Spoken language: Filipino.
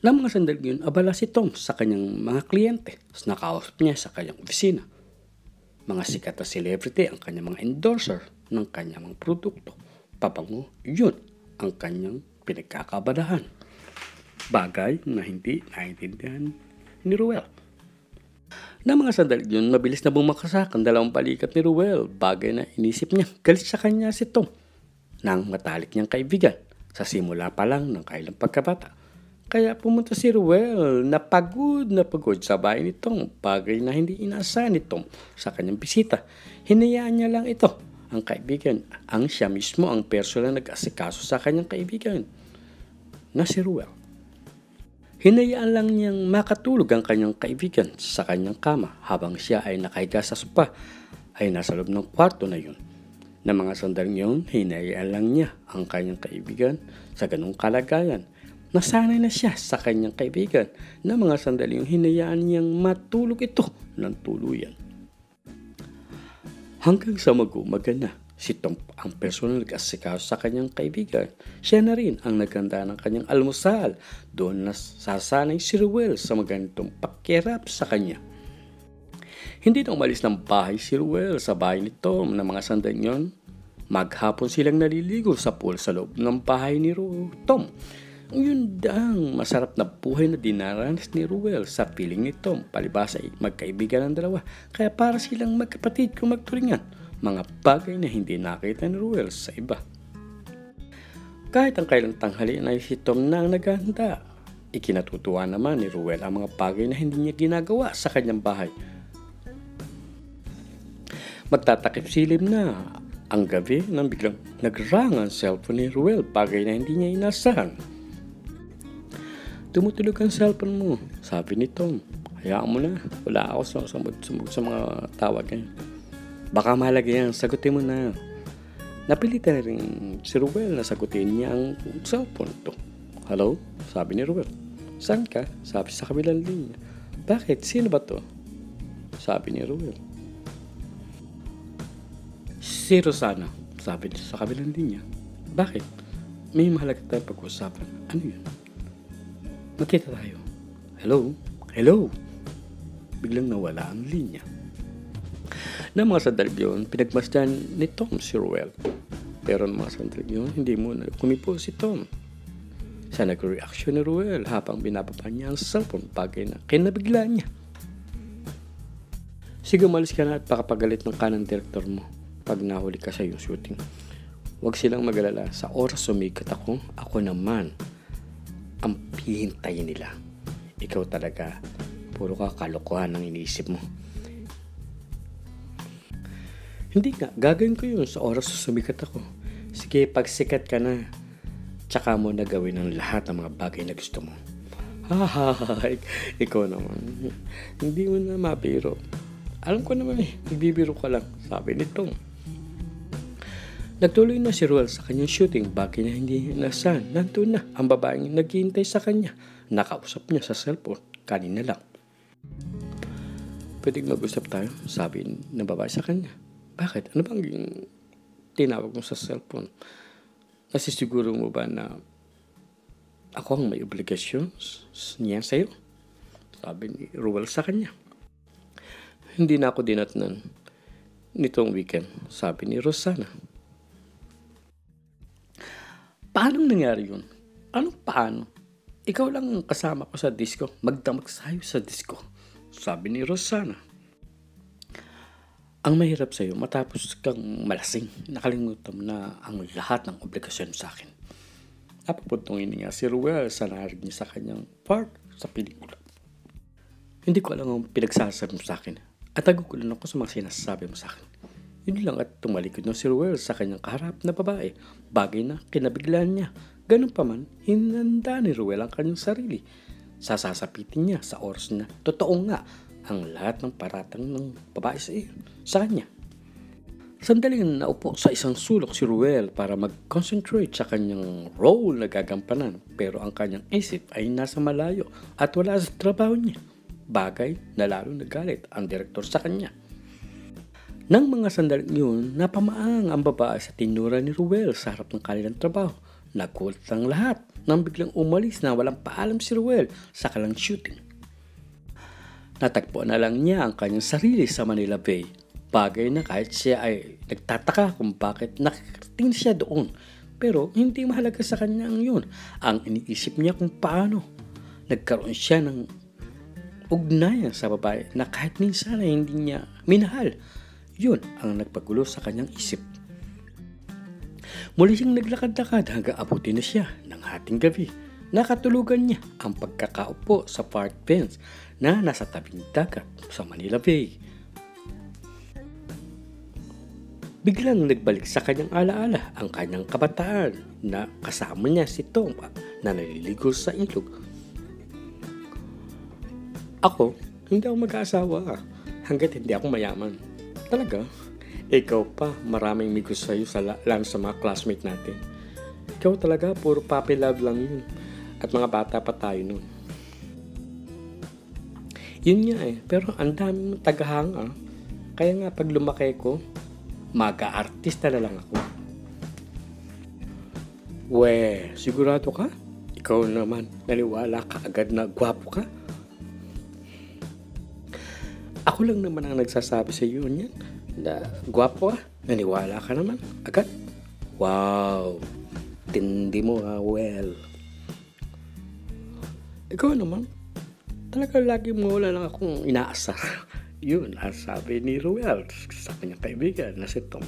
Nang mga sandali yun, abala si Tom sa kanyang mga kliyente. Tapos nakausap niya sa kanyang opisina. Mga sikat na celebrity ang kanyang mga endorser ng kanyang mga produkto. Pabango, yun ang kanyang pinagkakabalahan. Bagay na hindi naintindihan ni Ruel. Nang mga sandali yun, mabilis na bumakasak ang dalawang balikat ni Ruel. Bagay na inisip niya, galit sa kanya si Tom nang matalik niyang kaibigan sa simula pa lang ng kailang pagkabata. Kaya pumunta si Ruel na pagod sa bahay ni Tom. Bagay na hindi inaasahan ni Tom sa kanyang bisita. Hinayaan niya lang ito, ang kaibigan. Ang siya mismo ang personal nag-asikaso sa kanyang kaibigan na si Ruel. Hinayaan lang niyang makatulog ang kanyang kaibigan sa kanyang kama habang siya ay nakahiga sa sopa ay nasa loob ng kwarto na yun. Na mga sandaling yun, hinayaan lang niya ang kanyang kaibigan sa ganung kalagayan. Nasanay na siya sa kanyang kaibigan na mga sandaling hinayaan niyang matulog ito ng tuluyan. Hanggang sa mag-umaga na, si Tom ang personal nag-asikaso sa kanyang kaibigan. Siya na rin ang naghanda ng kanyang almusal. Doon na sasanay si Ruel sa magandang pakirap sa kanya. Hindi na umalis ng bahay si Ruel sa bahay ni Tom na mga sandaling yun. Maghapon silang naliligo sa pool sa loob ng bahay ni Tom. Yun dang masarap na buhay na dinaranas ni Ruel sa piling ni Tom. Palibasa ay magkaibigan ng dalawa. Kaya para silang magkapatid kung magturingan. Mga bagay na hindi nakita ni Ruel sa iba. Kahit ang kailang tanghalian ay si Tom na ang naghahanda. Ikinatutuwa naman ni Ruel ang mga bagay na hindi niya ginagawa sa kanyang bahay. Magtatakip silim na ang gabi nang biglang nagrang ang cellphone ni Ruel. Bagay na hindi niya inasahan. Tumutulog ang cellphone mo, sabi ni Tom. Hayaan mo na, wala ako sa mga tawag niya. Baka mahalaga yan, sagutin mo na. Napilitan na rin si Ruel na sagutin niya ang cellphone to. Hello? Sabi ni Ruel. Saan ka? Sabi sa kabilang linya. Bakit? Sino ba to? Sabi ni Ruel. Si Rosana, sabi sa kabilang linya. Bakit? May mahalaga tayong pag-usapan. Ano yun? Magkita tayo. Hello? Hello? Biglang nawala ang linya. Na mga sandali yun, pinagmasdan ni Tom si Ruel. Pero ng mga sandali yun, hindi muna kumipo si Tom. Sa nag-reaction ni Ruel habang binababa niya ang cellphone bagay na kinabigla niya. Sige, umalis ka na at pakapagalit ng kanang direktor mo pag nahuli ka sa iyong shooting. Huwag silang mag-alala. Sa oras sumikat ako naman ang hihintayin nila. Ikaw talaga, puro ka kalokohan ang iniisip mo. Hindi nga, gagawin ko yun sa oras sumikat ako. Sige, pag sikat ka na, tsaka mo na gawin ang lahat ng mga bagay na gusto mo. Ikaw naman. Hindi mo na mabiro. Alam ko naman nagbibiro ka lang, sabi ni Tom. Nagtuloy na si Ruel sa kanyang shooting bagay na hindi inasahan. Nandun na ang babaeng naghihintay sa kanya. Nakausap niya sa cellphone kanina lang. Pwedeng mag-usap tayo, sabi ng babae sa kanya. Bakit? Ano bang tinawag mo sa cellphone? Nasisiguro mo ba na ako ang may obligasyon niya sa'yo? Sabi ni Ruel sa kanya. Hindi na ako dinatnan nitong weekend, sabi ni Rosana. Paano nangyari yun? Anong paano? Ikaw lang ang kasama ko sa disco. Magdamag sayo sa disco, sabi ni Rosana. Ang mahirap sa'yo, matapos kang malasing, nakalimutan mo na ang lahat ng obligasyon sa akin. Napapuntungin niya si Ruel sa narinig niya sa kanyang part sa pelikula. Hindi ko alam ang pinagsasabi mo sa akin at nagugulan ako sa mga sinasabi mo sa akin. Yun lang at tumalikod na si Ruel sa kanyang kaharap na babae, bagay na kinabiglaan niya. Ganun pa man, hinanda ni Ruel ang kanyang sarili. Sasasapitin niya sa oras na totoo nga ang lahat ng paratang ng babae sa kanya. Sandaling naupo sa isang sulok si Ruel para mag-concentrate sa kanyang role na gagampanan, pero ang kanyang isip ay nasa malayo at wala sa trabaho niya. Bagay na lalong nagalit ang direktor sa kanya. Nang mga sandaling yun, napamaang ang babae sa tinura ni Ruel sa harap ng kanilang trabaho. Nagulat ang lahat nang biglang umalis na walang paalam si Ruel sa kanilang shooting. Natagpuan na lang niya ang kanyang sarili sa Manila Bay. Bagay na kahit siya ay nagtataka kung bakit nakarating siya doon. Pero hindi mahalaga sa kanya ang yun. Ang iniisip niya kung paano nagkaroon siya ng ugnayan sa babae na kahit minsan ay hindi niya minahal. Yun ang nagpagulo sa kanyang isip. Muli siyang naglakad-lakad hanggang abutin na siya ng hating gabi. Nakatulugan niya ang pagkakaupo sa park bench na nasa tabing dagat sa Manila Bay. Biglang nagbalik sa kanyang alaala ang kanyang kabataan na kasama niya si Tom na naliligo sa ilog. Ako, hindi ako mag-aasawa hanggat hindi ako mayaman. Talaga? Ikaw pa, maraming may gusto sa'yo lang sa mga classmate natin. Ikaw talaga, puro puppy love lang yun. At mga bata pa tayo nun. Yun nga pero ang dami mong tagahanga. Kaya nga pag lumaki ko, maga-artista na lang ako. Sigurado ka? Ikaw naman, naniwala ka agad na gwapo ka? Ako lang naman ang nagsasabi sa iyo niyan na gwapo ka, naniwala ka naman agad. Wow, tindi mo well. Ikaw naman, talaga lagi mo wala lang akong inaasar. Yun ang sabi ni Ruel sa kanyang kaibigan na si Tom.